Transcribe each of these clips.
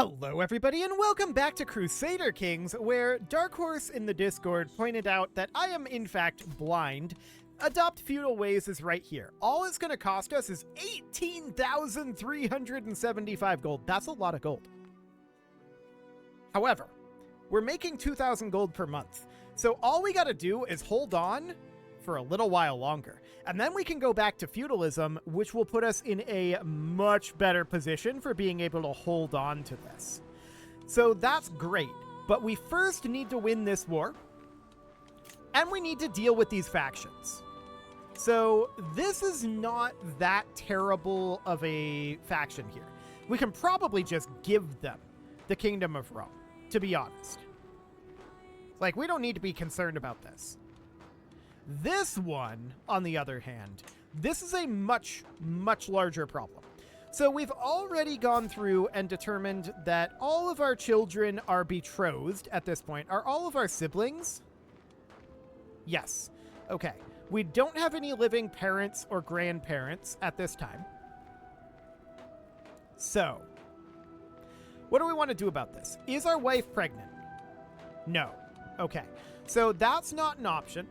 Hello everybody and welcome back to Crusader Kings, where Dark Horse in the Discord pointed out that I am in fact blind. Adopt Feudal Ways is right here. All it's going to cost us is 18,375 gold. That's a lot of gold. However, we're making 2,000 gold per month. So all we got to do is hold on for a little while longer. And then we can go back to feudalism, which will put us in a much better position for being able to hold on to this. So that's great. But we first need to win this war. And we need to deal with these factions. So this is not that terrible of a faction here. We can probably just give them the Kingdom of Rome, to be honest. Like, we don't need to be concerned about this. This one, on the other hand, this is a much, much larger problem. So we've already gone through and determined that all of our children are betrothed at this point. Are all of our siblings? Yes. Okay. We don't have any living parents or grandparents at this time. So, what do we want to do about this? Is our wife pregnant? No. Okay. So that's not an option.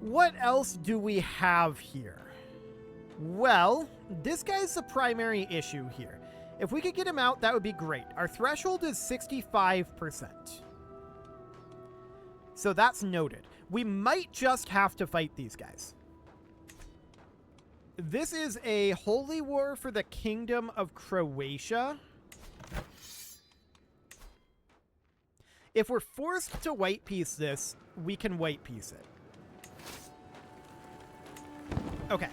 What else do we have here? Well, this guy's the primary issue here. If we could get him out, that would be great. Our threshold is 65%. So that's noted. We might just have to fight these guys. This is a holy war for the Kingdom of Croatia. If we're forced to white piece this, we can white piece it. Okay,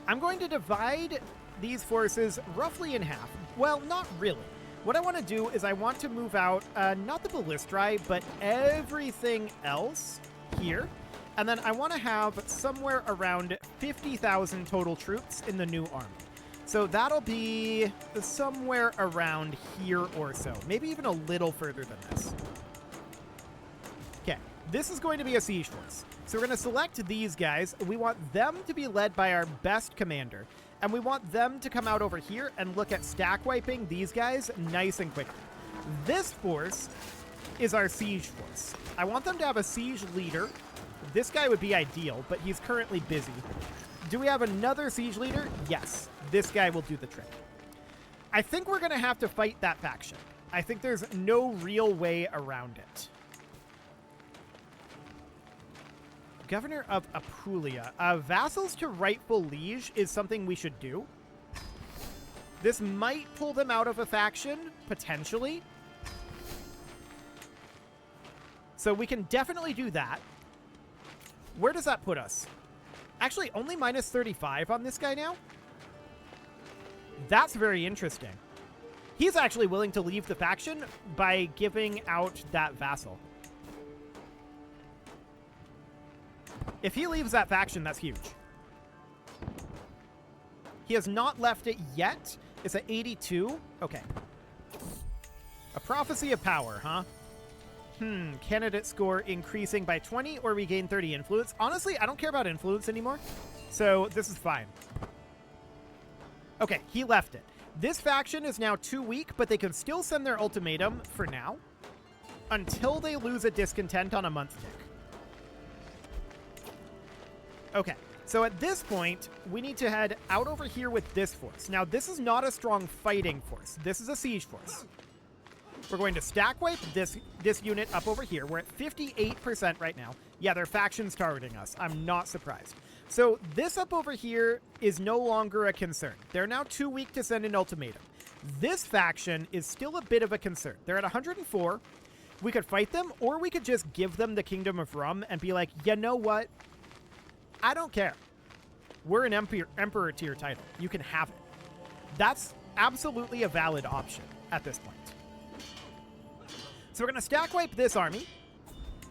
I'm going to divide these forces roughly in half. Well, not really. What I want to do is I want to move out, not the ballistri, but everything else here. And then I want to have somewhere around 50,000 total troops in the new army. So that'll be somewhere around here or so. Maybe even a little further than this. Okay, this is going to be a siege force. So we're going to select these guys. We want them to be led by our best commander. And we want them to come out over here and look at stack wiping these guys nice and quickly. This force is our siege force. I want them to have a siege leader. This guy would be ideal, but he's currently busy. Do we have another siege leader? Yes. This guy will do the trick. I think we're going to have to fight that faction. I think there's no real way around it. Governor of Apulia. Vassals to rightful liege is something we should do. This might pull them out of a faction, potentially. So we can definitely do that. Where does that put us? Actually, only minus 35 on this guy now? That's very interesting. He's actually willing to leave the faction by giving out that vassal. If he leaves that faction, that's huge. He has not left it yet. It's at 82. Okay. A prophecy of power, huh? Candidate score increasing by 20 or we gain 30 influence. Honestly, I don't care about influence anymore. So this is fine. Okay, he left it. This faction is now too weak, but they can still send their ultimatum for now until they lose a discontent on a month tick. Okay, so at this point, we need to head out over here with this force. Now, this is not a strong fighting force. This is a siege force. We're going to stack wipe this unit up over here. We're at 58% right now. Yeah, their faction's targeting us. I'm not surprised. So this up over here is no longer a concern. They're now too weak to send an ultimatum. This faction is still a bit of a concern. They're at 104. We could fight them, or we could just give them the Kingdom of Rome and be like, you know what? I don't care. We're an emperor tier title. You can have it. That's absolutely a valid option at this point. So we're going to stack wipe this army.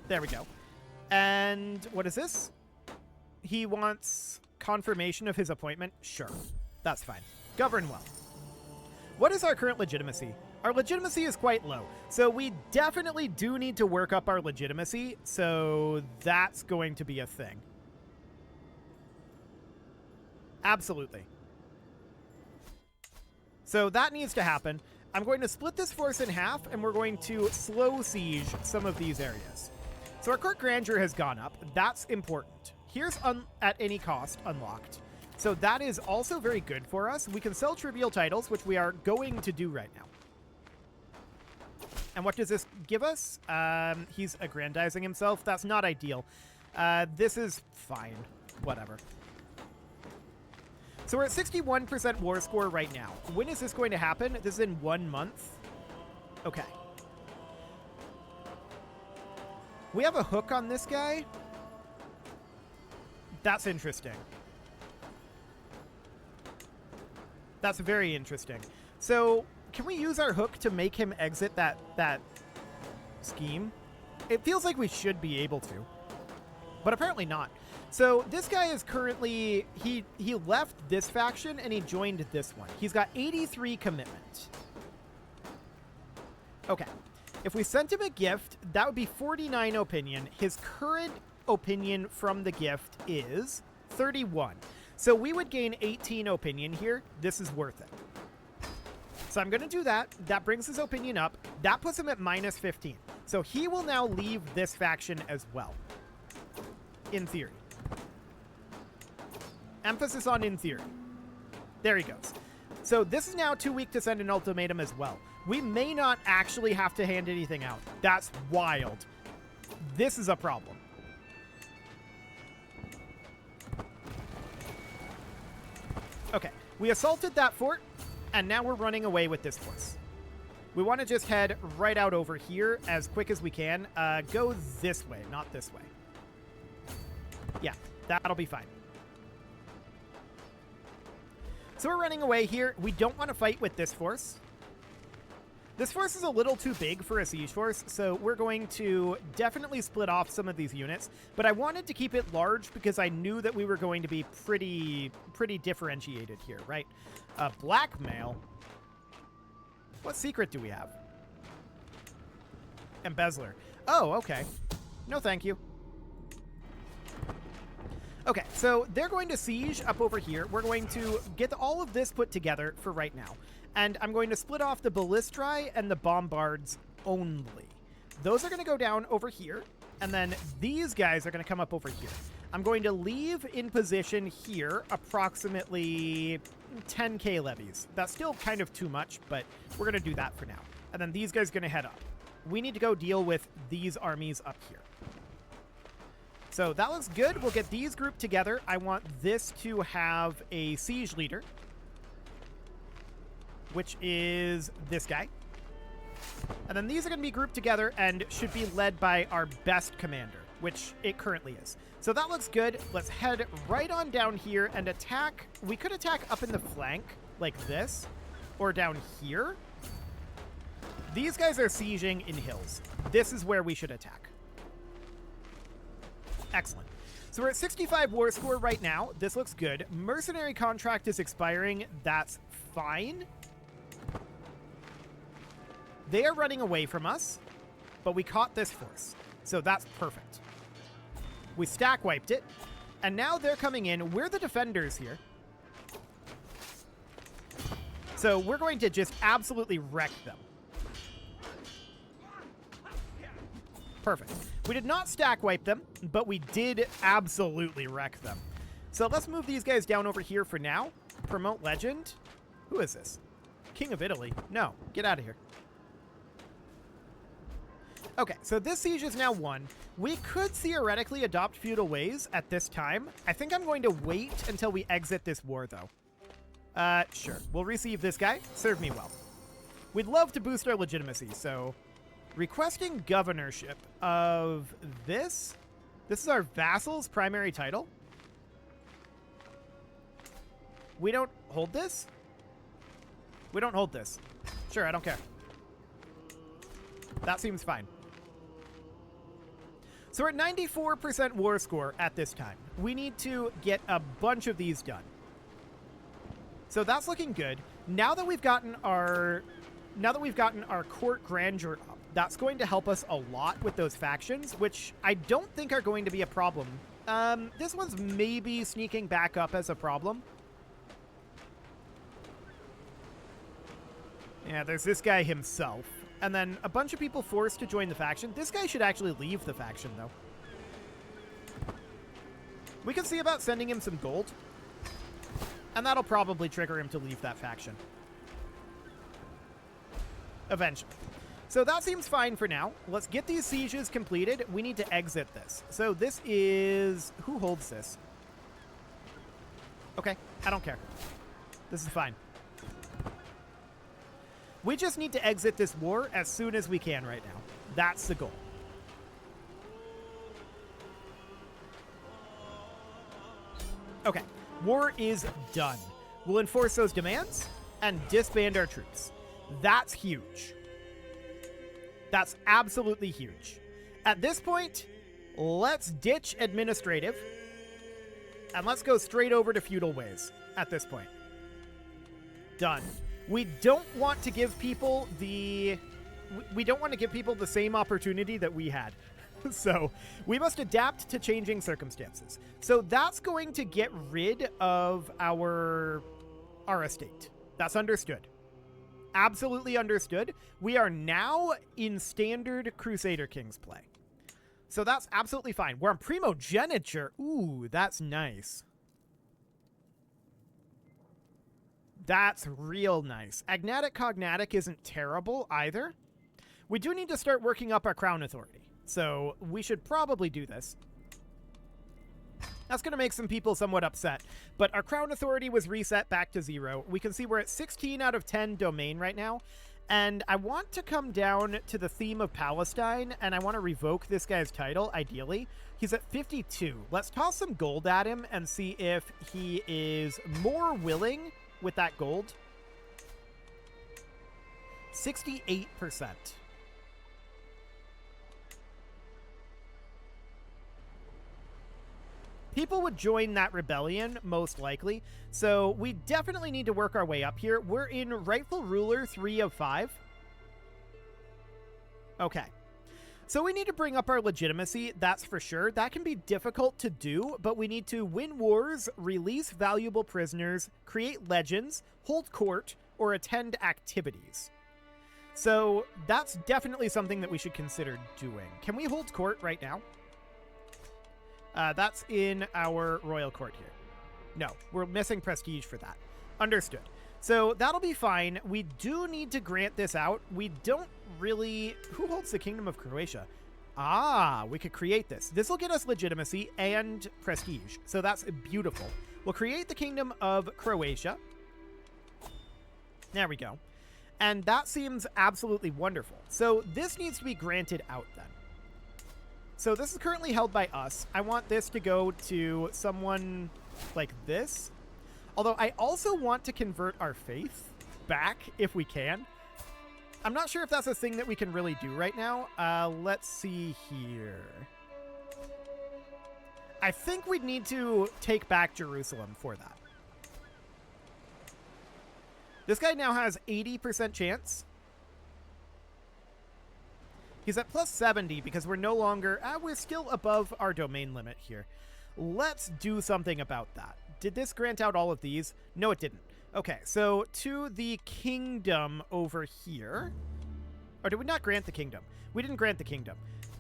There we go. And what is this? He wants confirmation of his appointment. Sure. That's fine. Govern well. What is our current legitimacy? Our legitimacy is quite low. So we definitely do need to work up our legitimacy. So that's going to be a thing. Absolutely. So that needs to happen. I'm going to split this force in half, and we're going to slow siege some of these areas. So our court grandeur has gone up. That's important. Here's at any cost unlocked. So that is also very good for us. We can sell trivial titles, which we are going to do right now. And what does this give us? He's aggrandizing himself. That's not ideal. This is fine. Whatever. So we're at 61% war score right now. When is this going to happen? This is in 1 month. Okay. We have a hook on this guy. That's interesting. That's very interesting. So can we use our hook to make him exit that scheme? It feels like we should be able to, but apparently not. So this guy is currently, he left this faction and he joined this one. He's got 83 commitment. Okay. If we sent him a gift, that would be 49 opinion. His current opinion from the gift is 31. So we would gain 18 opinion here. This is worth it. So I'm going to do that. That brings his opinion up. That puts him at minus 15. So he will now leave this faction as well. In theory. Emphasis on in theory. There he goes. So this is now too weak to send an ultimatum as well. We may not actually have to hand anything out. That's wild. This is a problem. Okay, we assaulted that fort, and now we're running away with this force. We want to just head right out over here as quick as we can. Go this way, not this way. Yeah, that'll be fine. So we're running away here. We don't want to fight with this force. This force is a little too big for a siege force, so we're going to definitely split off some of these units. But I wanted to keep it large because I knew that we were going to be pretty differentiated here, right? Blackmail. What secret do we have? Embezzler. Oh, okay. No, thank you. Okay, so they're going to siege up over here. We're going to get all of this put together for right now. And I'm going to split off the ballistri and the bombards only. Those are going to go down over here. And then these guys are going to come up over here. I'm going to leave in position here approximately 10k levies. That's still kind of too much, but we're going to do that for now. And then these guys are going to head up. We need to go deal with these armies up here. So that looks good. We'll get these grouped together. I want this to have a siege leader, which is this guy. And then these are going to be grouped together and should be led by our best commander, which it currently is. So that looks good. Let's head right on down here and attack. We could attack up in the flank like this or down here. These guys are sieging in hills. This is where we should attack. Excellent. So we're at 65 war score right now. This looks good. Mercenary contract is expiring. That's fine. They are running away from us, but we caught this force. So that's perfect. We stack wiped it, and now they're coming in. We're the defenders here. So we're going to just absolutely wreck them. Perfect. We did not stack wipe them, but we did absolutely wreck them. So let's move these guys down over here for now. Promote legend. Who is this? King of Italy. No, get out of here. Okay, so this siege is now won. We could theoretically adopt feudal ways at this time. I think I'm going to wait until we exit this war, though. Sure. We'll receive this guy. Serve me well. We'd love to boost our legitimacy, so... Requesting governorship of this. This is our vassal's primary title. We don't hold this? We don't hold this. Sure, I don't care. That seems fine. So we're at 94% war score at this time. We need to get a bunch of these done. So that's looking good. Now that we've gotten our court grandeur up, that's going to help us a lot with those factions, which I don't think are going to be a problem. This one's maybe sneaking back up as a problem. Yeah, there's this guy himself. And then a bunch of people forced to join the faction. This guy should actually leave the faction, though. We can see about sending him some gold. And that'll probably trigger him to leave that faction. Eventually. So that seems fine for now. Let's get these sieges completed. We need to exit this. So this is... Who holds this? Okay, I don't care. This is fine. We just need to exit this war as soon as we can right now. That's the goal. Okay, war is done. We'll enforce those demands and disband our troops. That's huge. That's absolutely huge. At this point, let's ditch administrative and let's go straight over to feudal ways at this point. Done. We don't want to give people the same opportunity that we had. So we must adapt to changing circumstances. So that's going to get rid of our estate. That's understood. Absolutely understood. We are now in standard Crusader Kings play. So that's absolutely fine. We're on primogeniture. Ooh, that's nice. That's real nice. Agnatic Cognatic isn't terrible either. We do need to start working up our crown authority. So we should probably do this. That's going to make some people somewhat upset. But our crown authority was reset back to 0. We can see we're at 16 out of 10 domain right now. And I want to come down to the theme of Palestine, and I want to revoke this guy's title, ideally. He's at 52. Let's toss some gold at him and see if he is more willing with that gold. 68%. People would join that rebellion, most likely. So we definitely need to work our way up here. We're in rightful ruler 3 of 5. Okay. So we need to bring up our legitimacy, that's for sure. That can be difficult to do, but we need to win wars, release valuable prisoners, create legends, hold court, or attend activities. So that's definitely something that we should consider doing. Can we hold court right now? That's in our royal court here. No, we're missing prestige for that. Understood. So that'll be fine. We do need to grant this out. We don't really... Who holds the Kingdom of Croatia? Ah, we could create this. This will get us legitimacy and prestige. So that's beautiful. We'll create the Kingdom of Croatia. There we go. And that seems absolutely wonderful. So this needs to be granted out then. So this is currently held by us. I want this to go to someone like this. Although I also want to convert our faith back if we can. I'm not sure if that's a thing that we can really do right now. Let's see here. I think we'd need to take back Jerusalem for that. This guy now has 80% chance. He's at plus 70 because we're no longer... we're still above our domain limit here. Let's do something about that. Did this grant out all of these? No, it didn't. Okay, so to the kingdom over here... Or did we not grant the kingdom? We didn't grant the kingdom.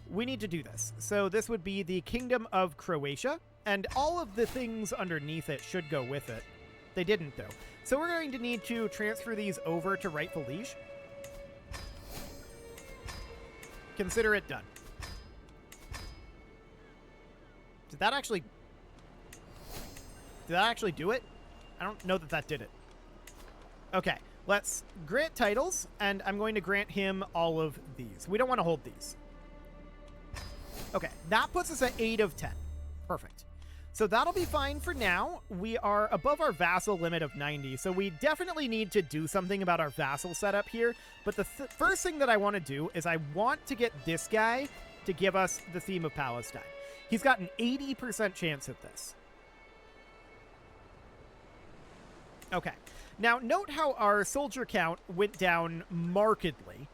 We need to do this. So this would be the Kingdom of Croatia, and all of the things underneath it should go with it. They didn't, though. So we're going to need to transfer these over to rightful liege. Consider it done. Did that actually do it? I don't know that that did it. Okay, let's grant titles, and I'm going to grant him all of these. We don't want to hold these. Okay, that puts us at 8 of 10. Perfect. So that'll be fine for now. We are above our vassal limit of 90, so we definitely need to do something about our vassal setup here. But the first thing that I want to do is I want to get this guy to give us the theme of Palestine. He's got an 80% chance of this. Okay. Now, note how our soldier count went down markedly.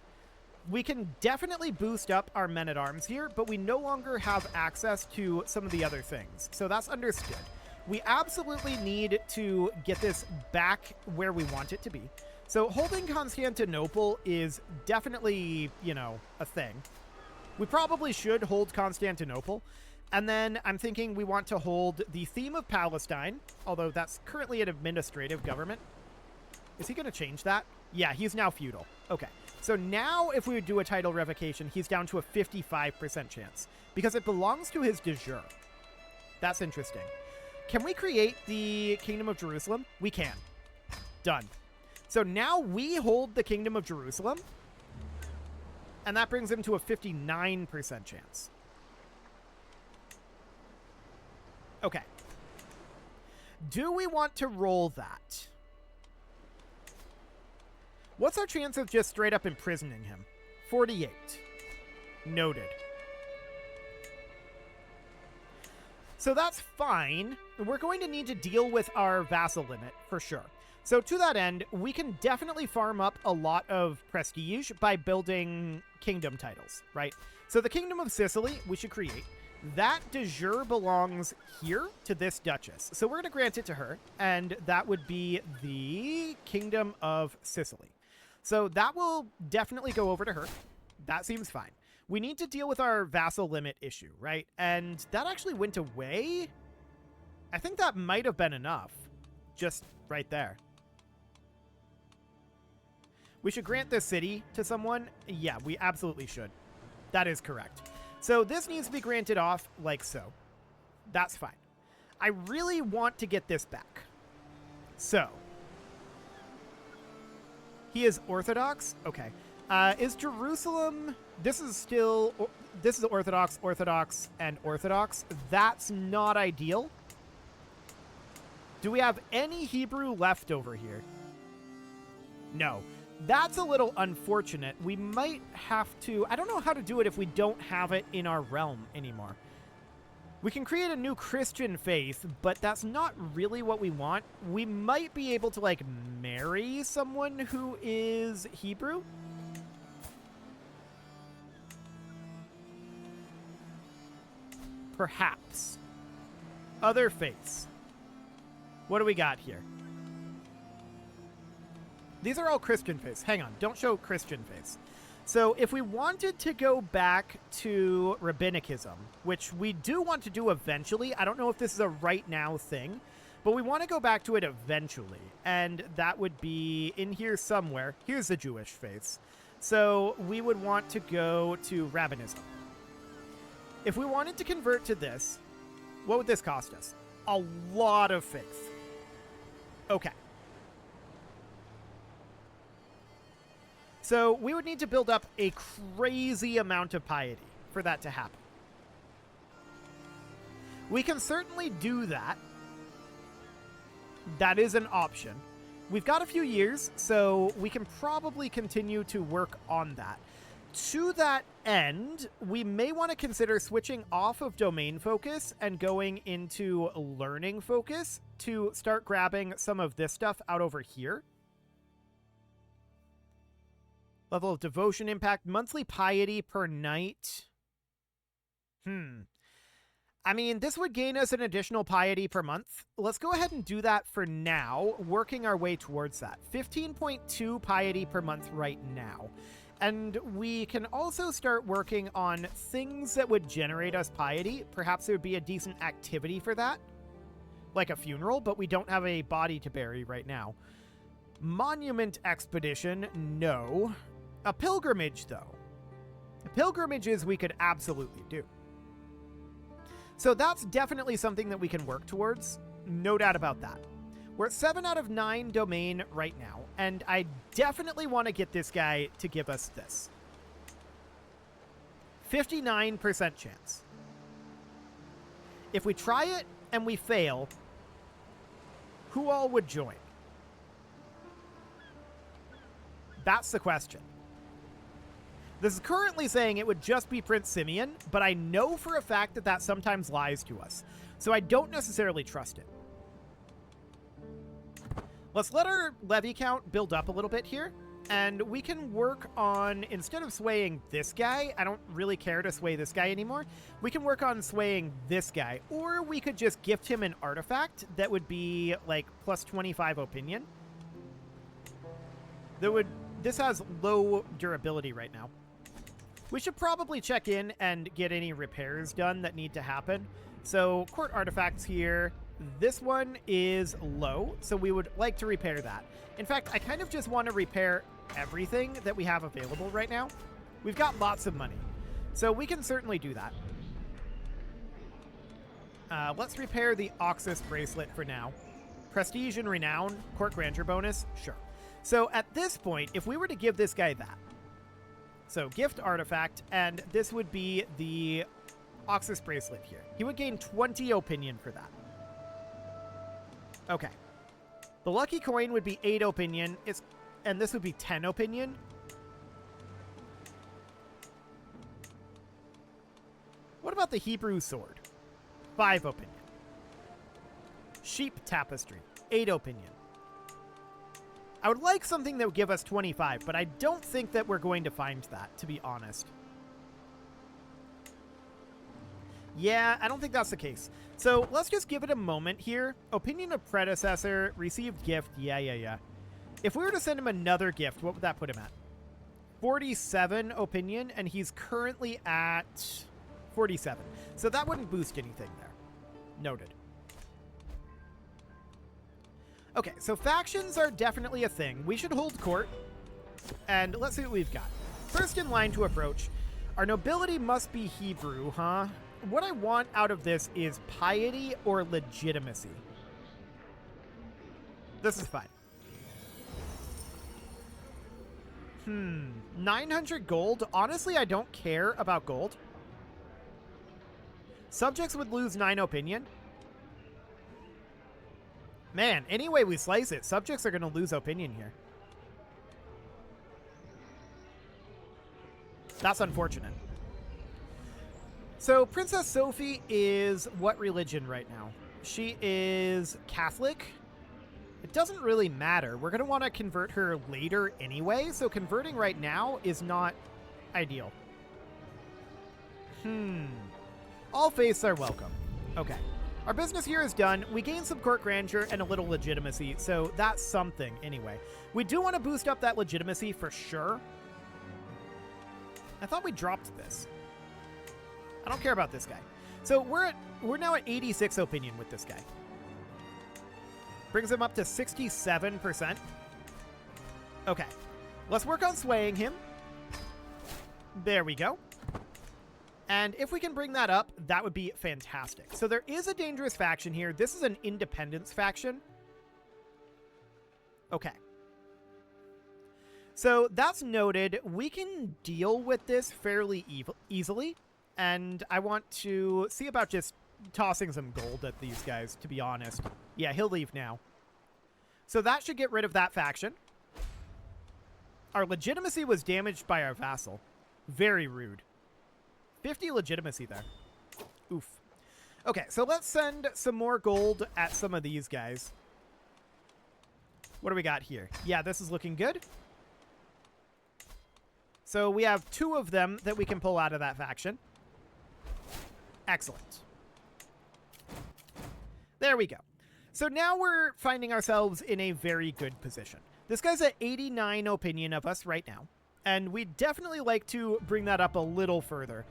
We can definitely boost up our men-at-arms here, but we no longer have access to some of the other things. So that's understood. We absolutely need to get this back where we want it to be. So holding Constantinople is definitely, you know, a thing. We probably should hold Constantinople. And then I'm thinking we want to hold the theme of Palestine, although that's currently an administrative government. Is he going to change that? Yeah, he's now feudal. Okay. So now if we would do a title revocation, he's down to a 55% chance because it belongs to his de jure. That's interesting. Can we create the Kingdom of Jerusalem? We can. Done. So now we hold the Kingdom of Jerusalem, and that brings him to a 59% chance. Okay. Do we want to roll that? What's our chance of just straight up imprisoning him? 48. Noted. So that's fine. We're going to need to deal with our vassal limit for sure. So to that end, we can definitely farm up a lot of prestige by building kingdom titles, right? So the Kingdom of Sicily, we should create. That de jure belongs here to this duchess. So we're going to grant it to her, and that would be the Kingdom of Sicily. So that will definitely go over to her. That seems fine. We need to deal with our vassal limit issue, right? And that actually went away. I think that might have been enough. Just right there. We should grant this city to someone. Yeah, we absolutely should. That is correct. So this needs to be granted off like so. That's fine. I really want to get this back. So. He is Orthodox? Okay. Is Jerusalem... This is still... This is Orthodox, Orthodox, and Orthodox. That's not ideal. Do we have any Hebrew left over here? No. That's a little unfortunate. We might have to... I don't know how to do it if we don't have it in our realm anymore. We can create a new Christian faith, but that's not really what we want. We might be able to, like, marry someone who is Hebrew. Perhaps. Other faiths. What do we got here? These are all Christian faiths. Hang on. Don't show Christian faiths. So if we wanted to go back to rabbinicism, which we do want to do eventually, I don't know if this is a right now thing, but we want to go back to it eventually. And that would be in here somewhere. Here's the Jewish faiths. So we would want to go to rabbinism. If we wanted to convert to this, what would this cost us? A lot of faith. Okay. So we would need to build up a crazy amount of piety for that to happen. We can certainly do that. That is an option. We've got a few years, so we can probably continue to work on that. To that end, we may want to consider switching off of domain focus and going into learning focus to start grabbing some of this stuff out over here. Level of devotion impact, monthly piety per night. I mean, this would gain us an additional piety per month. Let's go ahead and do that for now, working our way towards that. 15.2 piety per month right now. And we can also start working on things that would generate us piety. Perhaps there would be a decent activity for that, like a funeral, but we don't have a body to bury right now. Monument expedition, no. A pilgrimage, though. Pilgrimages we could absolutely do. So that's definitely something that we can work towards. No doubt about that. We're at 7 out of 9 domain right now, and I definitely want to get this guy to give us this. 59% chance. If we try it and we fail, who all would join? That's the question. This is currently saying it would just be Prince Simeon, but I know for a fact that that sometimes lies to us, so I don't necessarily trust it. Let's let our levy count build up a little bit here, and we can work on, instead of swaying this guy, I don't really care to sway this guy anymore, we can work on swaying this guy, or we could just gift him an artifact that would be like plus 25 opinion. This has low durability right now. We should probably check in and get any repairs done that need to happen. So court artifacts here. This one is low, so we would like to repair that. In fact, I kind of just want to repair everything that we have available right now. We've got lots of money, so we can certainly do that. Let's repair the Oxus bracelet for now. Prestige and renown, court grandeur bonus, sure. So at this point, if we were to give this guy that, so gift artifact, and this would be the Oxus bracelet here. He would gain 20 opinion for that. Okay. The lucky coin would be 8 opinion, and this would be 10 opinion. What about the Hebrew sword? 5 opinion. Sheep tapestry, 8 opinion. I would like something that would give us 25, but I don't think that we're going to find that, to be honest. Yeah, I don't think that's the case. So let's just give it a moment here. Opinion of predecessor, received gift, yeah. If we were to send him another gift, what would that put him at? 47 opinion, and he's currently at 47. So that wouldn't boost anything there. Noted. Okay, so factions are definitely a thing. We should hold court, and let's see what we've got. First in line to approach. Our nobility must be Hebrew, huh? What I want out of this is piety or legitimacy. This is fine. 900 gold. Honestly, I don't care about gold. Subjects would lose 9 opinion. Man, any way we slice it, subjects are going to lose opinion here. That's unfortunate. So Princess Sophie is what religion right now? She is Catholic. It doesn't really matter. We're going to want to convert her later anyway, so converting right now is not ideal. All faiths are welcome. Okay. Our business here is done. We gain some court grandeur and a little legitimacy, so that's something anyway. We do want to boost up that legitimacy for sure. I thought we dropped this. I don't care about this guy. So we're now at 86 opinion with this guy. Brings him up to 67%. Okay. Let's work on swaying him. There we go. And if we can bring that up, that would be fantastic. So there is a dangerous faction here. This is an independence faction. Okay. So that's noted. We can deal with this fairly easily. And I want to see about just tossing some gold at these guys, to be honest. Yeah, he'll leave now. So that should get rid of that faction. Our legitimacy was damaged by our vassal. Very rude. 50 legitimacy there. Oof. Okay, so let's send some more gold at some of these guys. What do we got here? Yeah, this is looking good. So we have 2 of them that we can pull out of that faction. Excellent. There we go. So now we're finding ourselves in a very good position. This guy's at 89 opinion of us right now. And we'd definitely like to bring that up a little further.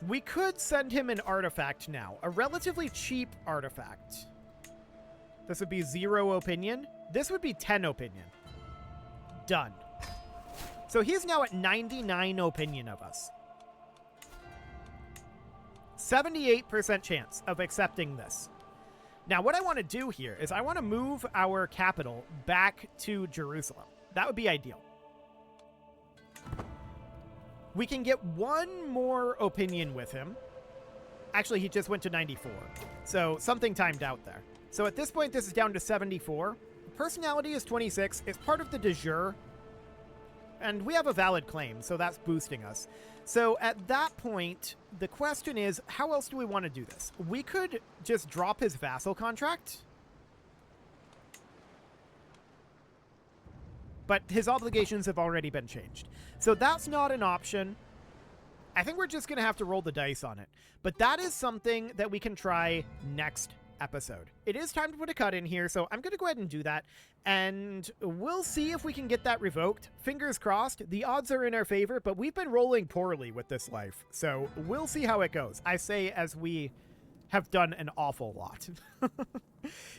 We could send him an artifact now. A relatively cheap artifact. This would be 0 opinion. This would be 10 opinion. Done. So he's now at 99 opinion of us. 78% chance of accepting this. Now, what I want to do here is I want to move our capital back to Jerusalem. That would be ideal. We can get 1 more opinion with him. Actually, he just went to 94. So something timed out there. So at this point, this is down to 74. Personality is 26. It's part of the de jure. And we have a valid claim, so that's boosting us. So at that point, the question is, how else do we want to do this? We could just drop his vassal contract. But his obligations have already been changed. So that's not an option. I think we're just going to have to roll the dice on it. But that is something that we can try next episode. It is time to put a cut in here, so I'm going to go ahead and do that, and we'll see if we can get that revoked. Fingers crossed. The odds are in our favor, but we've been rolling poorly with this life, so we'll see how it goes. I say as we have done an awful lot.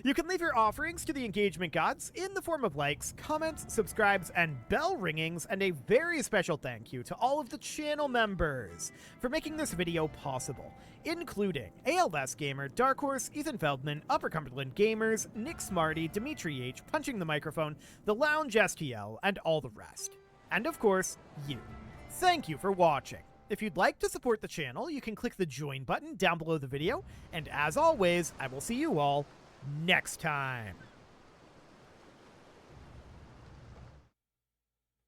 You can leave your offerings to the engagement gods in the form of likes, comments, subscribes, and bell ringings, and a very special thank you to all of the channel members for making this video possible, including ALS Gamer, Dark Horse, Ethan Feldman, Upper Cumberland Gamers, Nick Smarty, Dimitri H, Punching the Microphone, The Lounge STL, and all the rest. And of course, you. Thank you for watching. If you'd like to support the channel, you can click the join button down below the video, and as always, I will see you all next time.